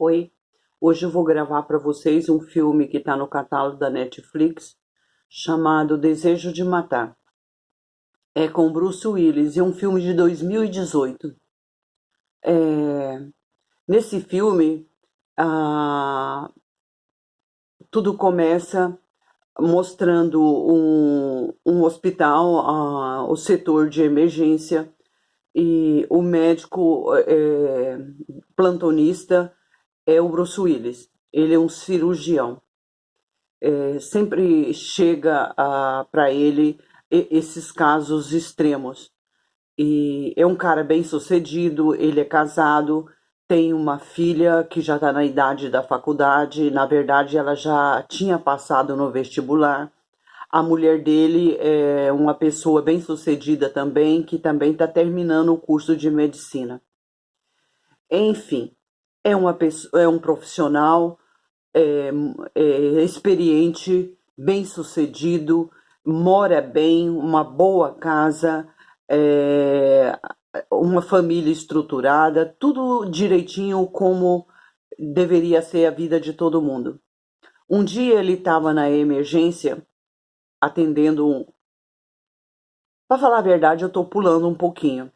Oi, hoje eu vou gravar para vocês um filme que está no catálogo da Netflix, chamado Desejo de Matar. É com Bruce Willis e é um filme de 2018. É, Nesse filme, ah, tudo começa mostrando um hospital, o setor de emergência, e o médico plantonista é o Bruce Willis. Ele é um cirurgião. Sempre chega para ele esses casos extremos. E é um cara bem sucedido, ele é casado, tem uma filha que já está na idade da faculdade, na verdade ela já tinha passado no vestibular. A mulher dele é uma pessoa bem sucedida também, que também está terminando o curso de medicina. Enfim, é um profissional é, experiente, bem-sucedido, mora bem, uma boa casa, é, uma família estruturada, tudo direitinho como deveria ser a vida de todo mundo. Um dia ele estava na emergência atendendo um. Para falar a verdade, eu estou pulando um pouquinho.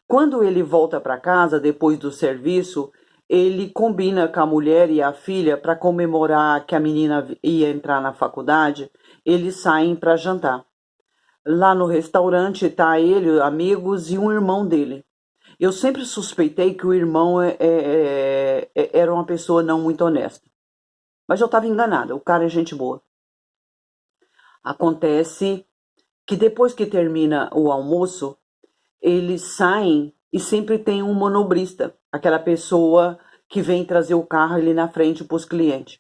Quando ele volta para casa depois do serviço, ele combina com a mulher e a filha para comemorar que a menina ia entrar na faculdade. Eles saem para jantar. Lá no restaurante tá ele, amigos e um irmão dele. Eu sempre suspeitei que o irmão era uma pessoa não muito honesta. Mas eu estava enganada, o cara é gente boa. Acontece que depois que termina o almoço, eles saem e sempre tem um manobrista, aquela pessoa que vem trazer o carro ali na frente para os clientes.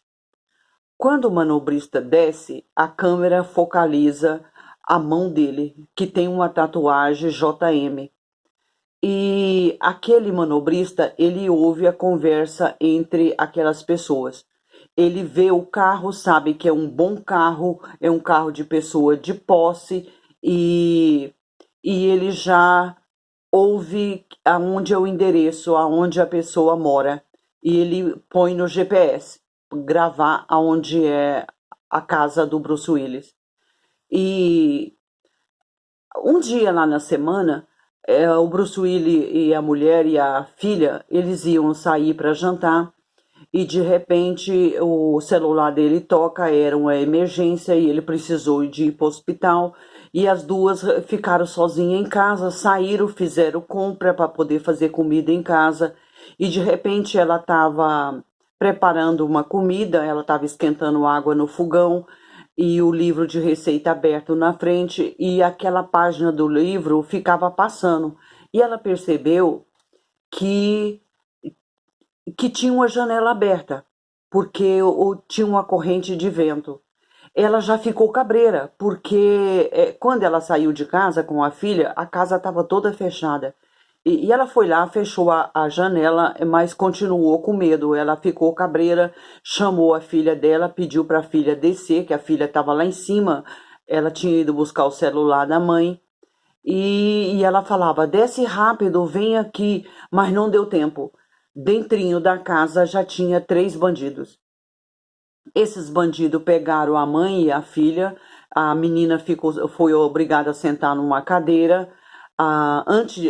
Quando o manobrista desce, a câmera focaliza a mão dele, que tem uma tatuagem JM. E aquele manobrista, ele ouve a conversa entre aquelas pessoas. Ele vê o carro, sabe que é um bom carro, é um carro de pessoa de posse e ele já ouve aonde é o endereço, aonde a pessoa mora, e ele põe no GPS, gravar aonde é a casa do Bruce Willis. E um dia lá na semana, o Bruce Willis e a mulher e a filha, eles iam sair para jantar, e de repente o celular dele toca, era uma emergência e ele precisou de ir para o hospital. E as duas ficaram sozinhas em casa, saíram, fizeram compra para poder fazer comida em casa. E de repente ela estava preparando uma comida, ela estava esquentando água no fogão e o livro de receita aberto na frente e aquela página do livro ficava passando. E ela percebeu que tinha uma janela aberta, porque tinha uma corrente de vento. Ela já ficou cabreira, porque quando ela saiu de casa com a filha, a casa estava toda fechada. E ela foi lá, fechou a janela, mas continuou com medo. Ela ficou cabreira, chamou a filha dela, pediu para a filha descer, que a filha estava lá em cima. Ela tinha ido buscar o celular da mãe. E ela falava, desce rápido, vem aqui, mas não deu tempo. Dentrinho da casa já tinha 3 bandidos. Esses bandidos pegaram a mãe e a filha, a menina foi obrigada a sentar numa cadeira. Antes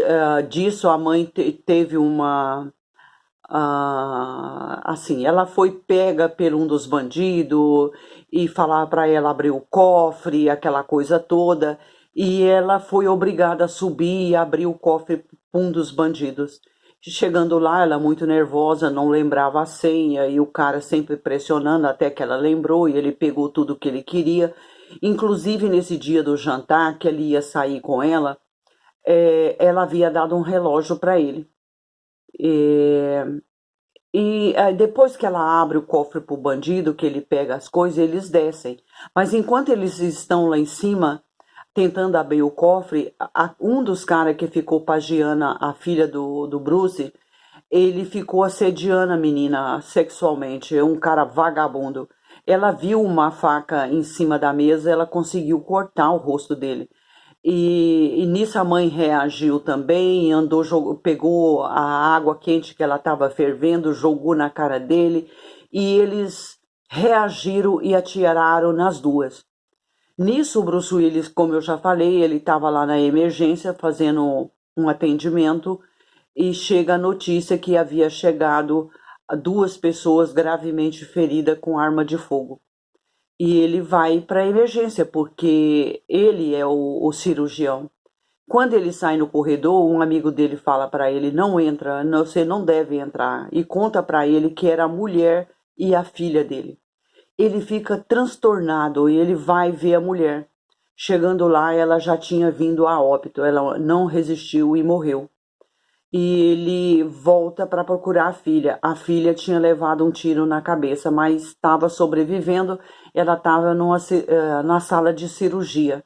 disso, a mãe teve uma. Assim, ela foi pega por um dos bandidos e falar para ela abrir o cofre, aquela coisa toda. E ela foi obrigada a subir e abrir o cofre para um dos bandidos. Chegando lá, ela muito nervosa, não lembrava a senha e o cara sempre pressionando até que ela lembrou e ele pegou tudo que ele queria. Inclusive nesse dia do jantar que ele ia sair com ela, ela havia dado um relógio para ele. Depois que ela abre o cofre para o bandido, que ele pega as coisas, eles descem. Mas enquanto eles estão lá em cima, tentando abrir o cofre, um dos caras que ficou pagiando a filha do Bruce, ele ficou assediando a menina sexualmente, é um cara vagabundo. Ela viu uma faca em cima da mesa, ela conseguiu cortar o rosto dele. E nisso a mãe reagiu também, andou, pegou a água quente que ela estava fervendo, jogou na cara dele, e eles reagiram e atiraram nas duas. Nisso, o Bruce Willis, como eu já falei, ele estava lá na emergência fazendo um atendimento e chega a notícia que havia chegado duas pessoas gravemente feridas com arma de fogo. E ele vai para a emergência, porque ele é o cirurgião. Quando ele sai no corredor, um amigo dele fala para ele: não entra, você não deve entrar. E conta para ele que era a mulher e a filha dele. Ele fica transtornado e ele vai ver a mulher. Chegando lá, ela já tinha vindo a óbito, ela não resistiu e morreu. E ele volta para procurar a filha. A filha tinha levado um tiro na cabeça, mas estava sobrevivendo. Ela estava na sala de cirurgia.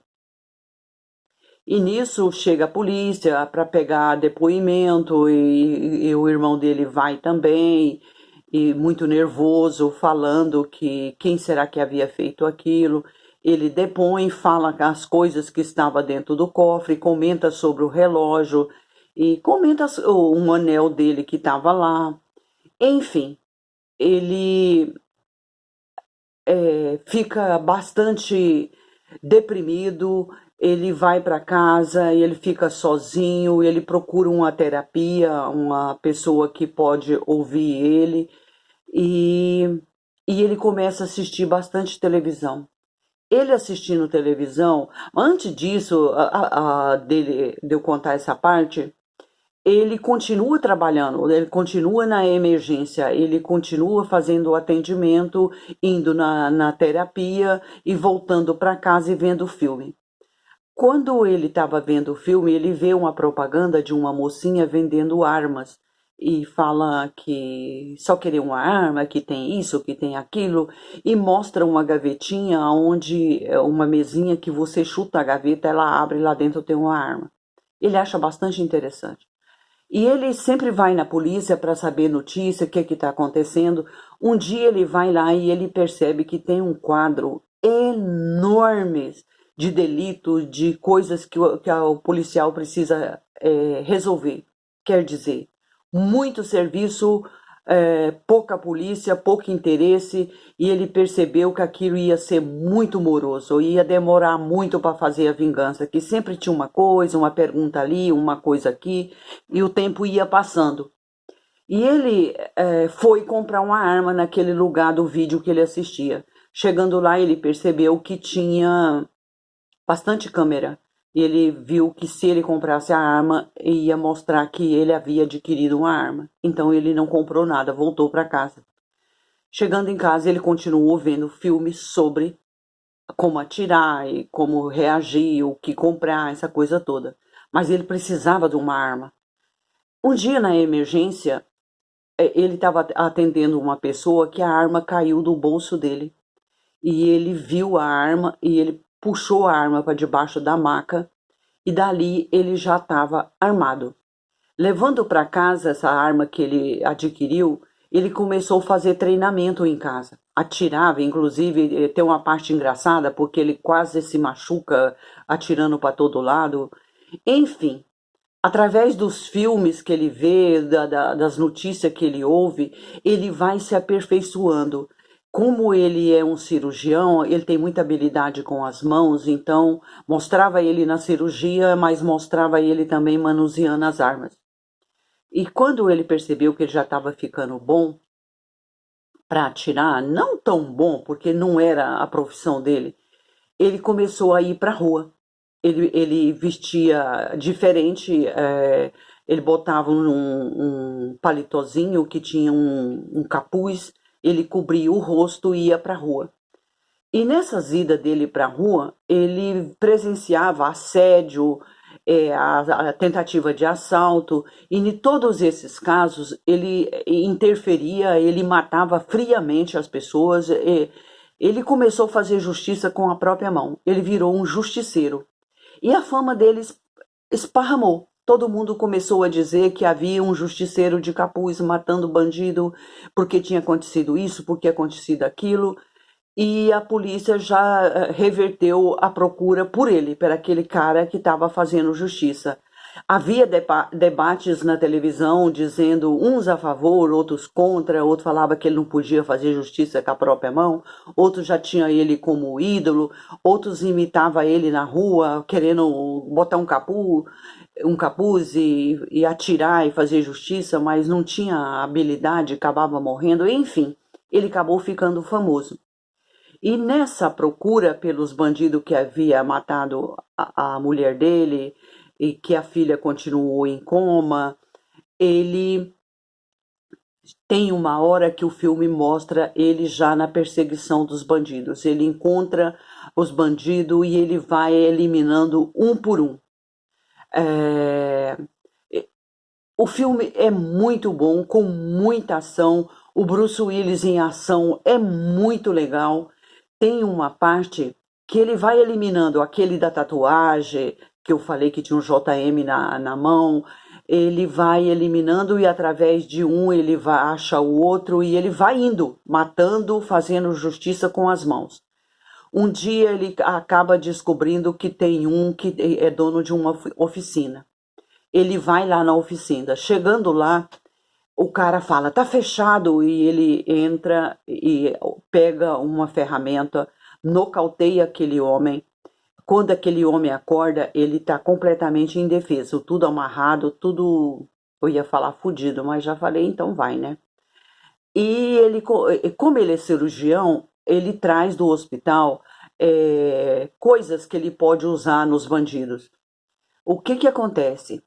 E nisso chega a polícia para pegar depoimento e o irmão dele vai também, e muito nervoso, falando que quem será que havia feito aquilo. Ele depõe, fala as coisas que estava dentro do cofre, comenta sobre o relógio e comenta um anel dele que estava lá. Enfim, ele fica bastante deprimido, ele vai para casa e ele fica sozinho, ele procura uma terapia, uma pessoa que pode ouvir ele e, e ele começa a assistir bastante televisão. Ele assistindo televisão, antes disso, de eu contar essa parte, ele continua trabalhando, ele continua na emergência, ele continua fazendo o atendimento, indo na terapia e voltando para casa e vendo o filme. Quando ele estava vendo o filme, ele vê uma propaganda de uma mocinha vendendo armas e fala que só queria uma arma, que tem isso, que tem aquilo, e mostra uma gavetinha onde uma mesinha que você chuta a gaveta, ela abre e lá dentro tem uma arma. Ele acha bastante interessante. E ele sempre vai na polícia para saber notícia, o que está acontecendo. Um dia ele vai lá e ele percebe que tem um quadro enorme de delitos, de coisas que o policial precisa resolver. Quer dizer, muito serviço, pouca polícia, pouco interesse, e ele percebeu que aquilo ia ser muito moroso, ia demorar muito para fazer a vingança, que sempre tinha uma coisa, uma pergunta ali, uma coisa aqui, e o tempo ia passando. E ele foi comprar uma arma naquele lugar do vídeo que ele assistia. Chegando lá, ele percebeu que tinha bastante câmera. E ele viu que se ele comprasse a arma, ia mostrar que ele havia adquirido uma arma. Então ele não comprou nada, voltou para casa. Chegando em casa, ele continuou vendo filmes sobre como atirar e como reagir, o que comprar, essa coisa toda. Mas ele precisava de uma arma. Um dia na emergência, ele estava atendendo uma pessoa que a arma caiu do bolso dele. E ele viu a arma e ele puxou a arma para debaixo da maca e dali ele já estava armado. Levando para casa essa arma que ele adquiriu, ele começou a fazer treinamento em casa. Atirava, inclusive, tem uma parte engraçada porque ele quase se machuca atirando para todo lado. Enfim, através dos filmes que ele vê, das notícias que ele ouve, ele vai se aperfeiçoando. Como ele é um cirurgião, ele tem muita habilidade com as mãos, então mostrava ele na cirurgia, mas mostrava ele também manuseando as armas. E quando ele percebeu que ele já estava ficando bom para atirar, não tão bom, porque não era a profissão dele, ele começou a ir para a rua. Ele vestia diferente, ele botava um palitozinho que tinha um capuz, ele cobria o rosto e ia para a rua. E nessas idas dele para a rua, ele presenciava assédio, a tentativa de assalto, e em todos esses casos ele interferia, ele matava friamente as pessoas. Ele começou a fazer justiça com a própria mão, ele virou um justiceiro. E a fama deles esparramou. Todo mundo começou a dizer que havia um justiceiro de capuz matando bandido, porque tinha acontecido isso, porque tinha acontecido aquilo. e a polícia já reverteu a procura por ele, por aquele cara que estava fazendo justiça. Havia debates na televisão dizendo uns a favor, outros contra, outro falava que ele não podia fazer justiça com a própria mão, outros já tinha ele como ídolo, outros imitavam ele na rua, querendo botar um capuz e atirar e fazer justiça, mas não tinha habilidade, acabava morrendo, enfim, ele acabou ficando famoso. E nessa procura pelos bandidos que havia matado a mulher dele e que a filha continuou em coma, ele tem uma hora que o filme mostra ele já na perseguição dos bandidos. Ele encontra os bandidos e ele vai eliminando um por um. É... O filme é muito bom, com muita ação. O Bruce Willis em ação é muito legal. Tem uma parte que ele vai eliminando aquele da tatuagem, que eu falei que tinha um JM na mão, ele vai eliminando e através de um ele vai, acha o outro e ele vai indo, matando, fazendo justiça com as mãos. Um dia ele acaba descobrindo que tem um que é dono de uma oficina. Ele vai lá na oficina, chegando lá, o cara fala, tá fechado, e ele entra e pega uma ferramenta, nocauteia aquele homem. Quando aquele homem acorda, ele tá completamente indefeso, tudo amarrado, tudo, eu ia falar fudido, mas já falei, então vai, né? E ele, como ele é cirurgião, ele traz do hospital coisas que ele pode usar nos bandidos. O que que acontece?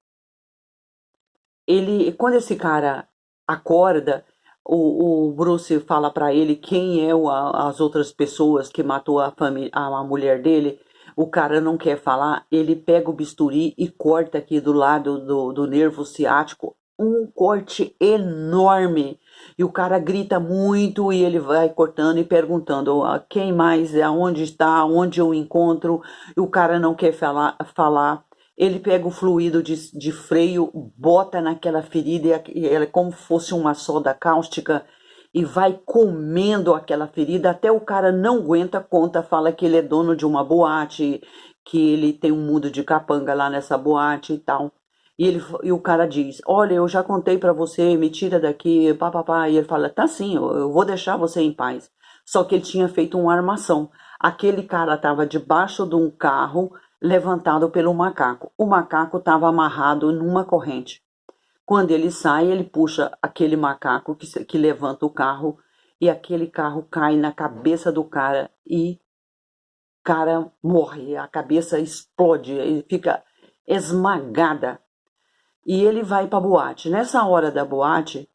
Quando esse cara acorda, o Bruce fala para ele quem é as outras pessoas que matou a mulher dele. O cara não quer falar, ele pega o bisturi e corta aqui do lado do nervo ciático, um corte enorme. E o cara grita muito e ele vai cortando e perguntando quem mais, aonde está, onde eu encontro. E o cara não quer falar. Ele pega o fluido de freio, bota naquela ferida, e ela é como se fosse uma soda cáustica, e vai comendo aquela ferida até o cara não aguenta, conta, fala que ele é dono de uma boate, que ele tem um mundo de capanga lá nessa boate e tal. E o cara diz, olha, eu já contei pra você, me tira daqui, papapá. E ele fala, tá sim, eu vou deixar você em paz. Só que ele tinha feito uma armação. Aquele cara estava debaixo de um carro, levantado pelo macaco. O macaco estava amarrado numa corrente. Quando ele sai, ele puxa aquele macaco que levanta o carro e aquele carro cai na cabeça do cara e o cara morre, a cabeça explode, ele fica esmagada. E ele vai para a boate. Nessa hora da boate,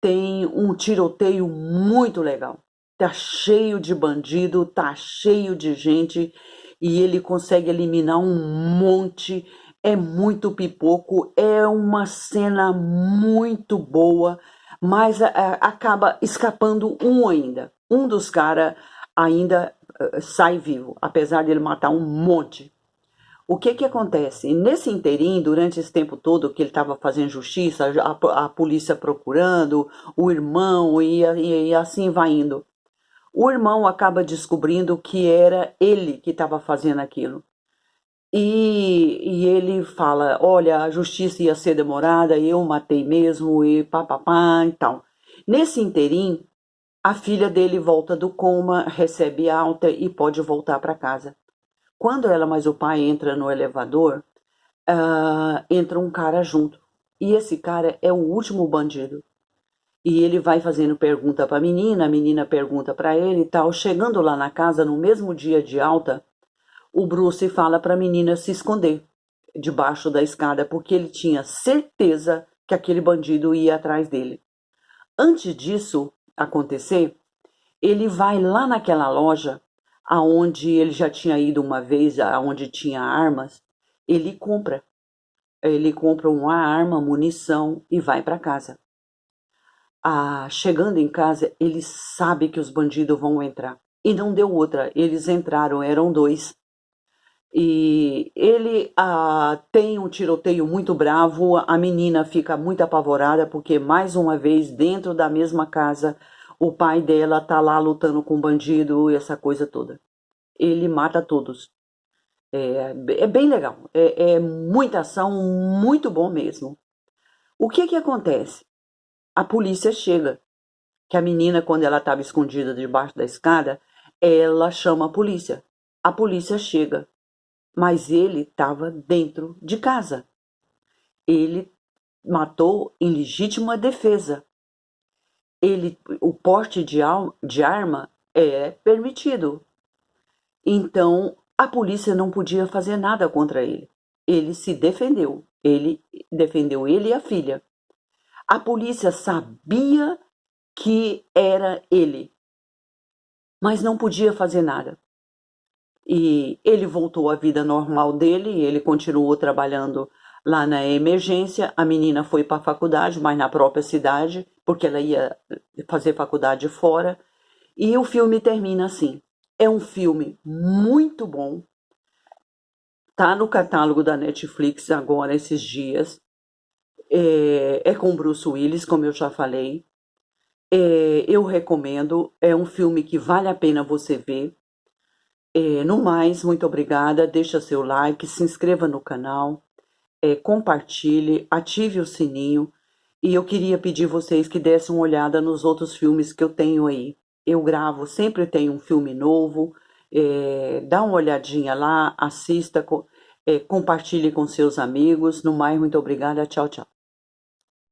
tem um tiroteio muito legal. Tá cheio de bandido, tá cheio de gente e ele consegue eliminar um monte. É muito pipoco, é uma cena muito boa, mas acaba escapando um ainda. Um dos caras ainda sai vivo, apesar de ele matar um monte. O que que acontece? Nesse interim, durante esse tempo todo que ele estava fazendo justiça, a polícia procurando, o irmão e assim vai indo. O irmão acaba descobrindo que era ele que estava fazendo aquilo. E ele fala, olha, a justiça ia ser demorada, eu matei mesmo, e papapá e tal. Nesse interim, a filha dele volta do coma, recebe alta e pode voltar para casa. Quando ela mais o pai entra no elevador, entra um cara junto. E esse cara é o último bandido. E ele vai fazendo pergunta para a menina pergunta para ele e tal. Chegando lá na casa, no mesmo dia de alta, o Bruce fala para a menina se esconder debaixo da escada, porque ele tinha certeza que aquele bandido ia atrás dele. Antes disso acontecer, ele vai lá naquela loja aonde ele já tinha ido uma vez, aonde tinha armas, ele compra. Ele compra uma arma, munição e vai para casa. Chegando em casa, ele sabe que os bandidos vão entrar. E não deu outra, eles entraram, eram dois. E ele tem um tiroteio muito bravo, a menina fica muito apavorada, porque mais uma vez, dentro da mesma casa, O pai dela tá lá lutando com bandido e essa coisa toda. Ele mata todos. É bem legal. É muita ação, muito bom mesmo. O que que acontece? A polícia chega. Que a menina, quando ela estava escondida debaixo da escada, ela chama a polícia. A polícia chega, mas ele estava dentro de casa. Ele matou em legítima defesa. O porte de arma é permitido. Então, a polícia não podia fazer nada contra ele. Ele se defendeu. Ele defendeu ele e a filha. A polícia sabia que era ele, mas não podia fazer nada. E ele voltou à vida normal dele, ele continuou trabalhando lá na emergência. A menina foi para a faculdade, mas na própria cidade, porque ela ia fazer faculdade fora. E o filme termina assim. É um filme muito bom. Tá no catálogo da Netflix agora, esses dias. É com Bruce Willis, como eu já falei. Eu recomendo. É um filme que vale a pena você ver. No mais, muito obrigada. Deixa seu like, se inscreva no canal, compartilhe, ative o sininho. E eu queria pedir vocês que dessem uma olhada nos outros filmes que eu tenho aí. Eu gravo, sempre tem um filme novo. Dá uma olhadinha lá, assista, compartilhe com seus amigos. No mais, muito obrigada. Tchau, tchau.